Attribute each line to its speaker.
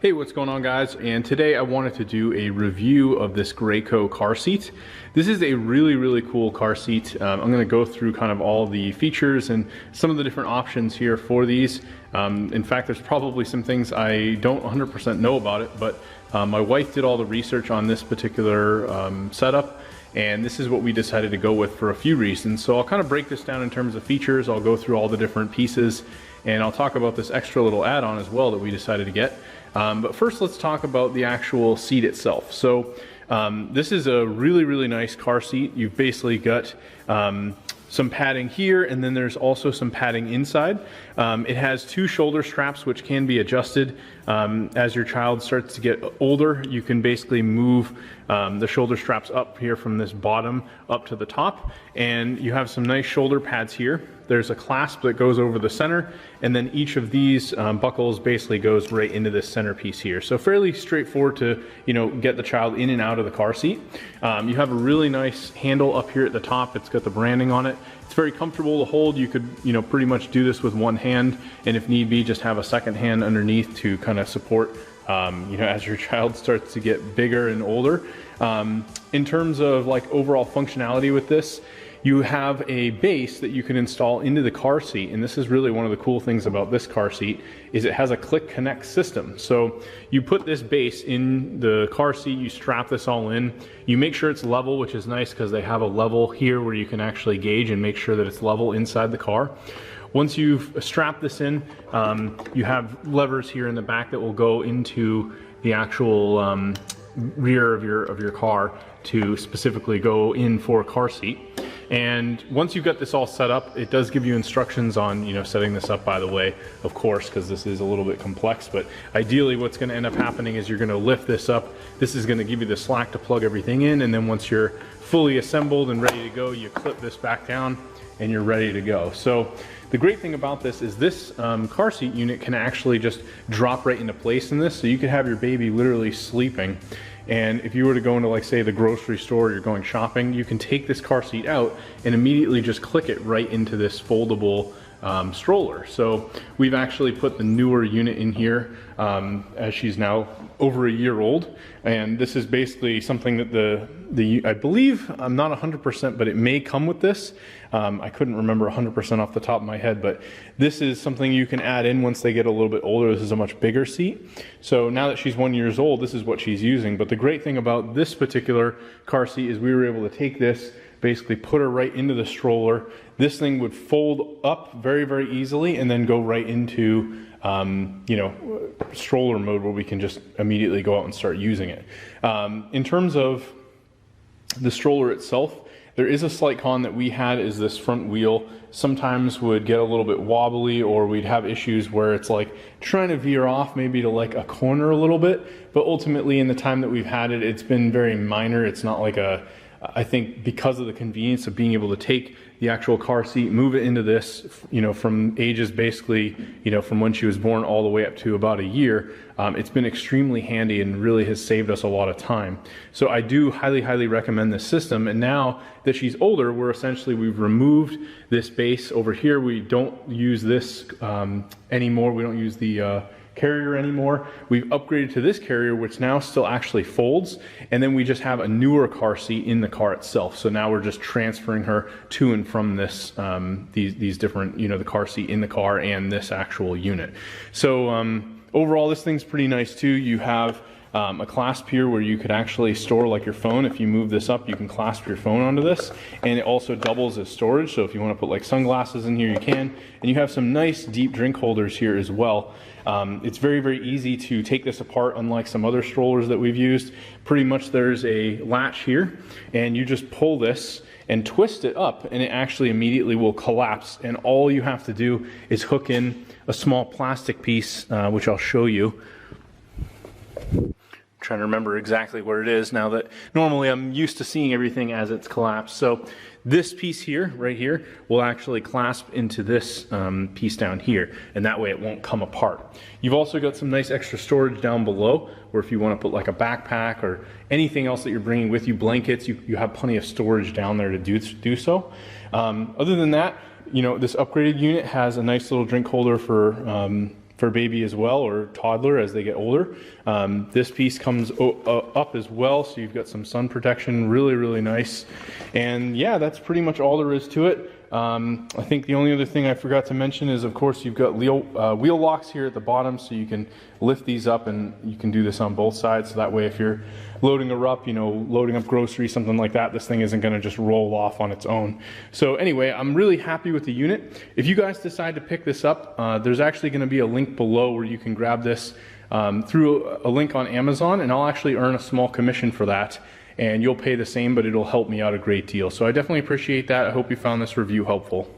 Speaker 1: Hey, what's going on, guys? And today I wanted to do a review of this Graco car seat. This is a really cool car seat. I'm going to go through kind of all the features and some of the different options here for these. In fact, there's probably some things I don't 100% know about it, but my wife did all the research on this particular setup, and this is what we decided to go with for a few reasons. So I'll kind of break this down in terms of features. I'll go through all the different pieces, and I'll talk about this extra little add-on as well that we decided to get. But first, let's talk about the actual seat itself. So this is a really nice car seat. You've basically got some padding here, and then there's also some padding inside. It has two shoulder straps which can be adjusted. As your child starts to get older, you can basically move the shoulder straps up here from this bottom up to the top, and you have some nice shoulder pads here. There's a clasp that goes over the center, and then each of these buckles basically goes right into this centerpiece here. So fairly straightforward to, get the child in and out of the car seat. You have a really nice handle up here at the top. It's got the branding on it. It's very comfortable to hold. You could, pretty much do this with one hand, and if need be, just have a second hand underneath to kind of support, as your child starts to get bigger and older. In terms of like overall functionality with this, you have a base that you can install into the car seat, and this is really one of the cool things about this car seat is it has a click connect system. So you put this base in the car seat, you strap this all in, you make sure it's level, which is nice because they have a level here where you can actually gauge and make sure that it's level inside the car. Once you've strapped this in, you have levers here in the back that will go into the actual rear of your car to specifically go in for a car seat. And once you've got this all set up, it does give you instructions on, setting this up, by the way, of course, because this is a little bit complex. But ideally, what's going to end up happening is you're going to lift this up. This is going to give you the slack to plug everything in. And then once you're fully assembled and ready to go, you clip this back down and you're ready to go. So the great thing about this is this car seat unit can actually just drop right into place in this. So you could have your baby literally sleeping. And if you were to go into, like, say, the grocery store, you're going shopping, you can take this car seat out and immediately just click it right into this foldable stroller. So we've actually put the newer unit in here as she's now over a year old. And this is basically something that I believe, I'm not 100%, but it may come with this. I couldn't remember 100% off the top of my head, but this is something you can add in once they get a little bit older. This is a much bigger seat. So now that she's 1 year old, this is what she's using. But the great thing about this particular car seat is we were able to take this, basically put her right into the stroller. This thing would fold up very easily and then go right into stroller mode where we can just immediately go out and start using it. In terms of the stroller itself, there is a slight con that we had is this front wheel sometimes would get a little bit wobbly, or we'd have issues where it's like trying to veer off maybe to like a corner a little bit, but ultimately in the time that we've had it, it's been very minor. It's not like I think because of the convenience of being able to take the actual car seat, move it into this, from ages basically, from when she was born all the way up to about a year, it's been extremely handy and really has saved us a lot of time. So I do highly recommend this system. And now that she's older, we've removed this base over here. We don't use this anymore. We don't use the carrier anymore. We've upgraded to this carrier, which now still actually folds, and then we just have a newer car seat in the car itself. So now we're just transferring her to and from this these different, the car seat in the car and this actual unit. So overall, this thing's pretty nice too. You have a clasp here where you could actually store like your phone. If you move this up, you can clasp your phone onto this, and it also doubles as storage. So if you want to put like sunglasses in here, you can. And you have some nice deep drink holders here as well. It's very easy to take this apart, unlike some other strollers that we've used. Pretty much there's a latch here, and you just pull this and twist it up, and it actually immediately will collapse. And all you have to do is hook in a small plastic piece, which I'll show you. Trying to remember exactly where it is now that normally I'm used to seeing everything as it's collapsed. So this piece here, right here, will actually clasp into this piece down here, and that way it won't come apart. You've also got some nice extra storage down below, where if you want to put like a backpack or anything else that you're bringing with you, blankets, you have plenty of storage down there to do so. Other than that, this upgraded unit has a nice little drink holder for for baby as well, or toddler as they get older. This piece comes up as well, so you've got some sun protection, really, really nice. And yeah, that's pretty much all there is to it. I think the only other thing I forgot to mention is, of course, you've got wheel locks here at the bottom, so you can lift these up, and you can do this on both sides. So that way, if you're loading her up, you know, loading up groceries, something like that, this thing isn't going to just roll off on its own. So anyway, I'm really happy with the unit. If you guys decide to pick this up, there's actually going to be a link below where you can grab this through a link on Amazon, and I'll actually earn a small commission for that. And you'll pay the same, but it'll help me out a great deal. So I definitely appreciate that. I hope you found this review helpful.